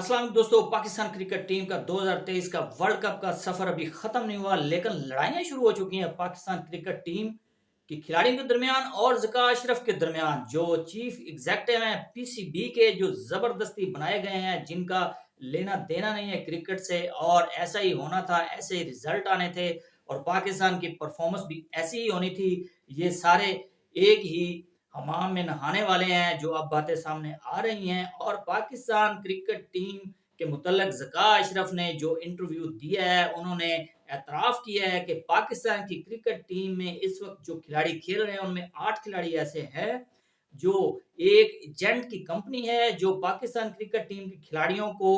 अस्सलाम वालेकुम दोस्तों। पाकिस्तान क्रिकेट टीम का 2023 का वर्ल्ड कप का सफर अभी खत्म नहीं हुआ, लेकिन लड़ाइयां शुरू हो चुकी हैं पाकिस्तान क्रिकेट टीम के खिलाड़ियों के दरमियान और ज़का अशरफ के दरमियान। जो चीफ एग्जेक्टिव हैं पीसीबी के, जो जबरदस्ती बनाए गए हैं, जिनका लेना देना नहीं है क्रिकेट से, और ऐसा ही होना था, ऐसे ही रिजल्ट आने थे और पाकिस्तान की परफॉर्मेंस भी ऐसी ही होनी थी। ये सारे एक ही हमाम में नहाने वाले हैं जो अब बातें सामने आ रही हैं। और पाकिस्तान क्रिकेट टीम के मुतल्लिक ज़का अशरफ ने जो इंटरव्यू दिया है, उन्होंने एतराफ़ किया है कि पाकिस्तान की क्रिकेट टीम में इस वक्त जो खिलाड़ी खेल रहे हैं उनमें 8 खिलाड़ी ऐसे हैं जो एक एजेंट की कंपनी है, जो पाकिस्तान क्रिकेट टीम के खिलाड़ियों को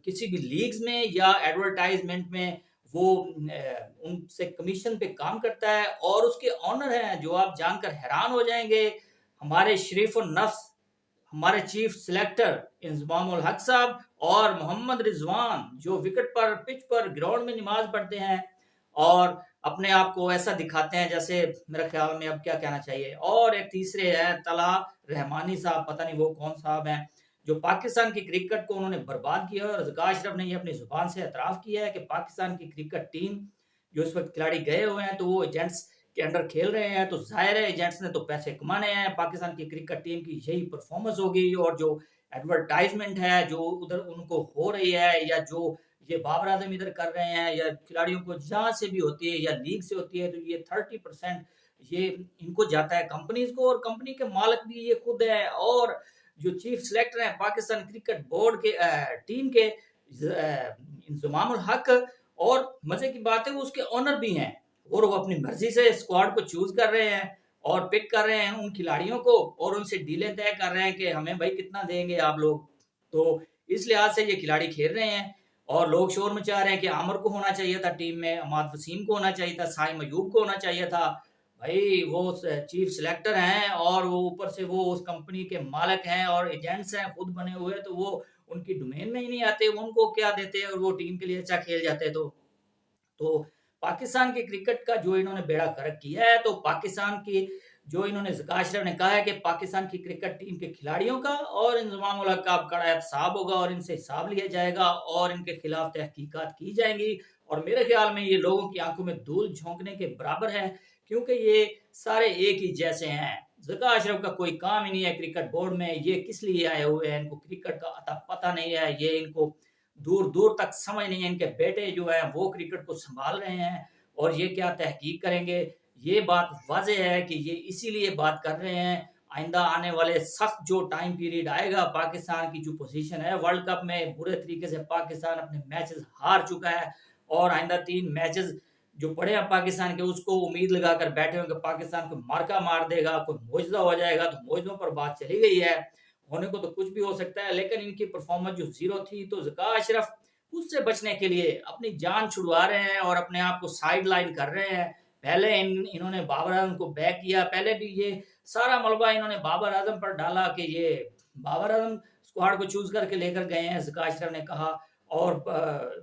किसी भी लीग्स में या एडवर्टाइजमेंट में वो उनसे कमीशन पे काम करता है। और उसके ऑनर हैं जो आप जानकर हैरान हो जाएंगे, हमारे शरीफ नफ्स, हमारे चीफ सिलेक्टर इंजमाम उल हक साहब, और मोहम्मद रिजवान, जो विकेट पर, पिच पर, ग्राउंड में नमाज पढ़ते हैं और अपने आप को ऐसा दिखाते हैं जैसे, मेरे ख्याल में अब क्या कहना चाहिए। और एक तीसरे हैं तलहा रहमानी साहब, पता नहीं वो कौन साहब हैं, जो पाकिस्तान की क्रिकेट को उन्होंने बर्बाद किया है। और ज़का अशरफ ने ये अपनी जुबान से एतराफ़ किया है कि पाकिस्तान की क्रिकेट टीम जो इस वक्त खिलाड़ी गए हुए हैं तो वो एजेंट्स के अंडर खेल रहे हैं, तो जाहिर है एजेंट्स ने तो पैसे कमाने हैं। पाकिस्तान की क्रिकेट टीम की यही परफॉर्मेंस होगी, और जो एडवर्टाइजमेंट है जो उधर उनको हो रही है, या जो ये बाबर आजम इधर कर रहे हैं, या खिलाड़ियों को जहां से भी होती है या लीग से होती है, तो ये 30% ये इनको जाता है कंपनीज को, और कंपनी के मालिक भी ये खुद है। और जो चीफ सिलेक्टर हैं पाकिस्तान क्रिकेट बोर्ड के टीम के, इंजमाम उल हक, और मजे की बात है वो उसके ऑनर भी हैं, और वो अपनी मर्जी से स्क्वाड को चूज कर रहे हैं और पिक कर रहे हैं उन खिलाड़ियों को, और उनसे डीलें तय कर रहे हैं कि हमें भाई कितना देंगे आप लोग। तो इस लिहाज से ये खिलाड़ी खेल रहे हैं। और लोग शोर मचा रहे हैं कि आमर को होना चाहिए था टीम में, अमाद वसीम को होना चाहिए था, साइम अयूब को होना चाहिए था। भाई वो चीफ सिलेक्टर हैं, और वो ऊपर से वो उस कंपनी के मालिक हैं और एजेंट्स हैं खुद बने हुए, तो वो उनकी डोमेन में ही नहीं आते, वो उनको क्या देते और वो टीम के लिए अच्छा खेल जाते। तो पाकिस्तान के क्रिकेट का जो इन्होंने बेड़ा गर्क किया है, तो पाकिस्तान की जो इन्होंने, ज़का अशरफ ने कहा है कि पाकिस्तान की क्रिकेट टीम के खिलाड़ियों का और इंजमाम उल हक का अब कड़ा एहतसाब होगा और इनसे हिसाब लिया जाएगा और इनके खिलाफ तहकीकात की जाएंगी। और मेरे ख्याल में ये लोगों की आंखों में धूल झोंकने के बराबर है, क्योंकि ये सारे एक ही जैसे हैं। ज़का अशरफ का कोई काम ही नहीं है क्रिकेट बोर्ड में, ये किस लिए आए हुए हैं, इनको क्रिकेट का अता पता नहीं है, ये इनको दूर दूर तक समझ नहीं है। इनके बेटे जो है वो क्रिकेट को संभाल रहे हैं, और ये क्या तहकीक करेंगे। ये बात वाज़ेह है कि ये इसीलिए बात कर रहे हैं। आइंदा आने वाले सख्त जो टाइम पीरियड आएगा, पाकिस्तान की जो पोजीशन है वर्ल्ड कप में, बुरे तरीके से पाकिस्तान अपने मैचेस हार चुका है, और आइंदा 3 मैचेस जो पड़े हैं पाकिस्तान के, उसको उम्मीद लगाकर बैठे होंगे पाकिस्तान को मार्का मार देगा, कोई मुआजिजा हो जाएगा। तो मुआजिजों पर बात चली गई है, होने को तो कुछ भी हो सकता है, लेकिन इनकी परफॉर्मेंस जो जीरो थी, तो ज़का अशरफ उससे बचने के लिए अपनी जान छुड़वा रहे हैं और अपने आप को साइड लाइन कर रहे हैं। पहले इन्होंने बाबर आजम को बैक किया, पहले भी ये सारा मलबा इन्होंने बाबर आजम पर डाला कि ये बाबर आजम स्क्वाड को चूज करके लेकर गए हैं, ज़का अशरफ ने कहा। और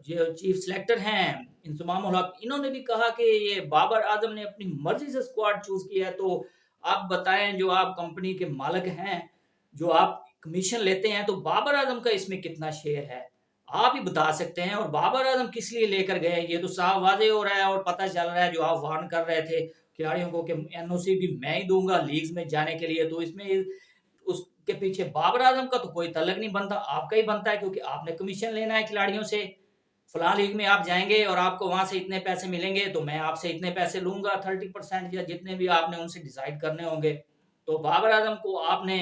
जो चीफ सिलेक्टर हैं इंजमाम उल हक, इन्होंने भी कहा कि ये बाबर आजम ने अपनी मर्जी से स्क्वाड चूज किया है। तो आप बताएं, जो आप कंपनी के मालिक हैं, जो आप कमीशन लेते हैं, तो बाबर आजम का इसमें कितना शेयर है, आप ही बता सकते हैं। और बाबर आजम किस लिए लेकर गए, ये तो साफ वाजे हो रहा है और पता चल रहा है। जो आप वार्न कर रहे थे खिलाड़ियों को कि एनओसी भी मैं ही दूंगा लीग्स में जाने के लिए, तो इसमें उसके पीछे बाबर आजम का तो कोई तल्लक नहीं बनता, आपका ही बनता है, क्योंकि आपने कमीशन लेना है खिलाड़ियों से। फलां लीग में आप जाएंगे और आपको वहां से इतने पैसे मिलेंगे, तो मैं आपसे इतने पैसे लूंगा, 30% या जितने भी आपने उनसे डिसाइड करने होंगे। तो बाबर आजम को आपने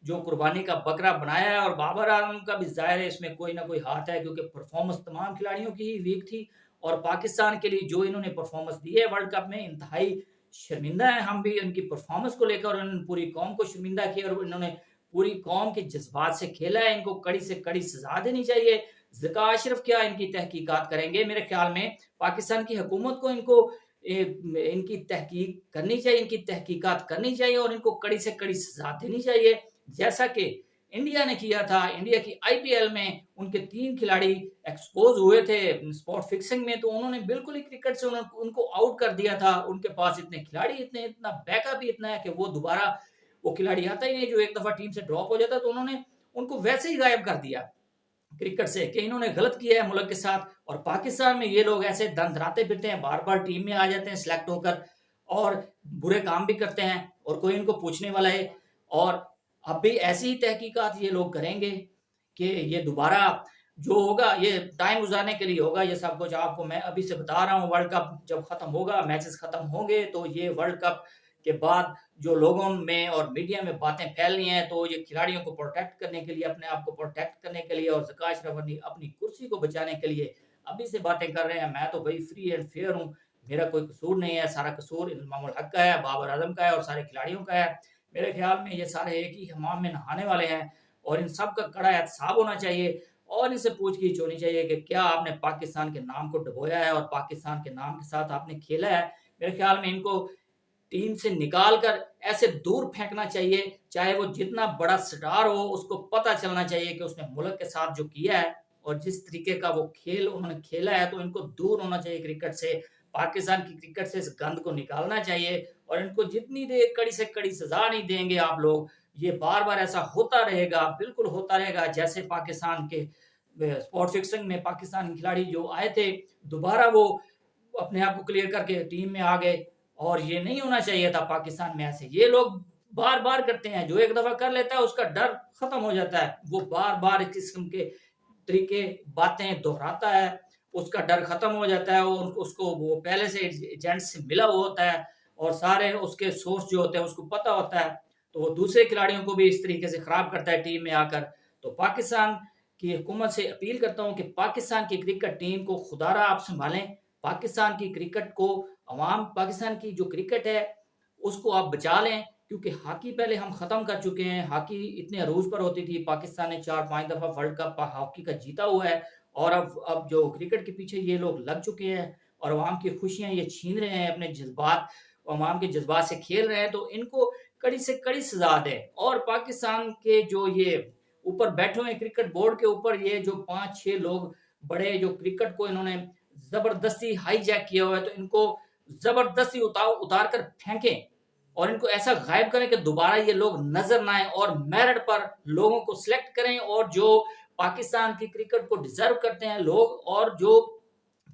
जो कुर्बानी का बकरा बनाया है, और बाबर आजम का भी जाहिर है इसमें कोई ना कोई हाथ है, क्योंकि परफॉर्मेंस तमाम खिलाड़ियों की ही वीक थी। और पाकिस्तान के लिए जो इन्होंने परफॉर्मेंस दी है वर्ल्ड कप में, इंतहाई शर्मिंदा है हम भी उनकी परफॉर्मेंस को लेकर। उन्होंने पूरी कौम को शर्मिंदा किया, और इन्होंने पूरी कौम के जज्बात से खेला है। इनको कड़ी से कड़ी सजा देनी चाहिए। ज़का अशरफ क्या इनकी तहकीकात करेंगे, मेरे ख्याल में पाकिस्तान की हुकूमत को इनको इनकी तहकीक करनी चाहिए, इनकी तहकीकात करनी चाहिए, और इनको कड़ी से कड़ी सजा देनी चाहिए, जैसा कि इंडिया ने किया था। इंडिया की आईपीएल में उनके 3 खिलाड़ी एक्सपोज हुए थे स्पॉट फिक्सिंग में, तो उन्होंने बिल्कुल ही क्रिकेट से उनको आउट कर दिया था। उनके पास इतने खिलाड़ी, इतने इतना बैकअप ही इतना है कि वो दोबारा वो खिलाड़ी आता ही नहीं जो एक दफा टीम से ड्रॉप हो जाता, तो उन्होंने उनको वैसे ही गायब कर दिया। کرکٹ سے کہ انہوں نے غلط کیا ہے ملک کے ساتھ، اور پاکستان میں یہ لوگ ایسے دن دھراتے پھرتے ہیں، بار بار ٹیم میں آ جاتے ہیں سلیکٹ ہو کر، اور برے کام بھی کرتے ہیں اور کوئی ان کو پوچھنے والا ہے۔ اور اب بھی ایسی ہی تحقیقات یہ لوگ کریں گے کہ یہ دوبارہ جو ہوگا یہ ٹائم گزارنے کے لیے ہوگا، یہ سب کچھ آپ کو میں ابھی سے بتا رہا ہوں۔ ورلڈ کپ جب ختم ہوگا، میچز ختم ہوں گے، تو یہ ورلڈ کپ کے بعد جو لوگوں میں اور میڈیا میں باتیں پھیلنی ہیں، تو یہ کھلاڑیوں کو پروٹیکٹ کرنے کے لیے، اپنے آپ کو پروٹیکٹ کرنے کے لیے، اور زکا اشرف اپنی کرسی کو بچانے کے لیے ابھی سے باتیں کر رہے ہیں۔ میں تو بھائی فری اینڈ فیئر ہوں، میرا کوئی قصور نہیں ہے، سارا قصور امام الحق کا ہے، بابر اعظم کا ہے اور سارے کھلاڑیوں کا ہے۔ میرے خیال میں یہ سارے ایک ہی حمام میں نہانے والے ہیں، اور ان سب کا کڑا احتساب ہونا چاہیے، اور ان سے پوچھ گچھ ہونی چاہیے کہ کیا آپ نے پاکستان کے نام کو ڈبویا ہے اور پاکستان کے نام کے ساتھ آپ نے کھیلا ہے۔ میرے خیال میں ان کو ٹیم سے نکال کر ایسے دور پھینکنا چاہیے، چاہے وہ جتنا بڑا سٹار ہو، اس کو پتہ چلنا چاہیے کہ اس نے ملک کے ساتھ جو کیا ہے اور جس طریقے کا وہ کھیل انہوں نے کھیلا ہے، تو ان کو دور ہونا چاہیے کرکٹ سے، پاکستان کی کرکٹ سے اس گند کو نکالنا چاہیے، اور ان کو جتنی دیر کڑی سے کڑی سزا نہیں دیں گے آپ لوگ، یہ بار بار ایسا ہوتا رہے گا، بالکل ہوتا رہے گا۔ جیسے پاکستان کے اسپورٹ فکسنگ میں پاکستانی کھلاڑی جو آئے تھے، دوبارہ وہ اپنے آپ کو کلیئر کر کے ٹیم میں آ گئے، اور یہ نہیں ہونا چاہیے تھا پاکستان میں ایسے۔ یہ لوگ بار بار کرتے ہیں، جو ایک دفعہ کر لیتا ہے اس کا ڈر ختم ہو جاتا ہے، وہ بار بار اس قسم کے طریقے باتیں دہراتا ہے، اس کا ڈر ختم ہو جاتا ہے، اور اس کو وہ پہلے سے ایجنٹ سے ملا ہوا ہوتا ہے، اور سارے اس کے سورس جو ہوتے ہیں اس کو پتہ ہوتا ہے، تو وہ دوسرے کھلاڑیوں کو بھی اس طریقے سے خراب کرتا ہے ٹیم میں آ کر۔ تو پاکستان کی حکومت سے اپیل کرتا ہوں کہ پاکستان کی کرکٹ ٹیم کو خدا را آپ سنبھالیں، پاکستان کی کرکٹ کو، عوام پاکستان کی جو کرکٹ ہے اس کو آپ بچا لیں، کیونکہ ہاکی پہلے ہم ختم کر چکے ہیں، ہاکی اتنے عروج پر ہوتی تھی، پاکستان نے 4-5 دفعہ ورلڈ کپ ہاکی کا جیتا ہوا ہے، اور اب جو کرکٹ کے پیچھے یہ لوگ لگ چکے ہیں اور عوام کی خوشیاں یہ چھین رہے ہیں، اپنے جذبات، عوام کے جذبات سے کھیل رہے ہیں، تو ان کو کڑی سے کڑی سزا دیں۔ اور پاکستان کے جو یہ اوپر بیٹھے ہوئے کرکٹ بورڈ کے اوپر یہ جو 5-6 لوگ بڑے جو کرکٹ کو انہوں نے زبردستی ہائی جیک کیا ہوا ہے، تو ان کو زبردستی اتار کر پھینکیں، اور ان کو ایسا غائب کریں کہ دوبارہ یہ لوگ نظر نہ آئیں، اور میرٹ پر لوگوں کو سلیکٹ کریں، اور جو پاکستان کی کرکٹ کو ڈیزرو کرتے ہیں لوگ، اور جو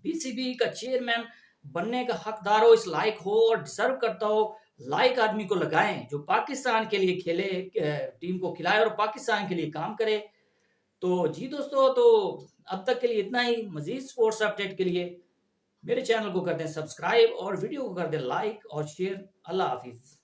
پی سی بی کا چیئرمین بننے کا حقدار ہو، اس لائق ہو اور ڈیزرو کرتا ہو، لائق آدمی کو لگائیں جو پاکستان کے لیے کھیلے، ٹیم کو کھلائے اور پاکستان کے لیے کام کرے۔ تو جی دوستو، تو اب تک کے لیے اتنا ہی۔ مزید سپورٹس اپڈیٹ کے لیے میرے چینل کو کر دیں سبسکرائب، اور ویڈیو کو کر دیں لائک اور شیئر۔ اللہ حافظ۔